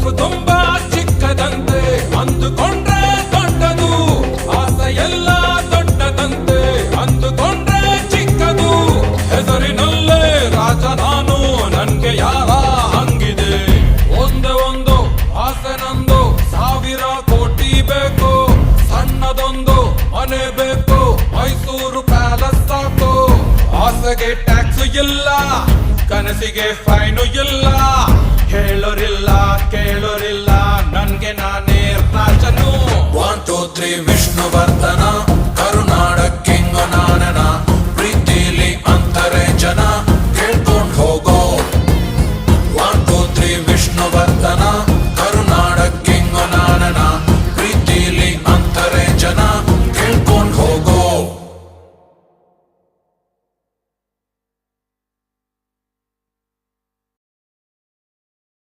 ಕನಸು ತುಂಬಾ ಚಿಕ್ಕದಂತೆ ಅಂದುಕೊಂಡ್ರೆ ದೊಡ್ಡದು, ಆಸೆ ಎಲ್ಲ ದೊಡ್ಡದಂತೆ ಅಂದುಕೊಂಡ್ರೆ ಚಿಕ್ಕದು. ಹೆಸರಿನಲ್ಲೇ ರಾಜ ನಾನು, ನನ್ಗೆ ಯಾರ ಹಂಗಿದೆ? ಒಂದೇ ಒಂದು ಆಸೆ ನಂದು, 1000 ಕೋಟಿ ಬೇಕು. ಸಣ್ಣದೊಂದು ಮನೆ ಬೇಕು, ಮೈಸೂರು ಪ್ಯಾಲೇಸ್ ಸಾಕು. ಆಸೆಗೆ ಟ್ಯಾಕ್ಸ್ ಇಲ್ಲ, ಕನಸಿಗೆ ಫೈನು ಇಲ್ಲ.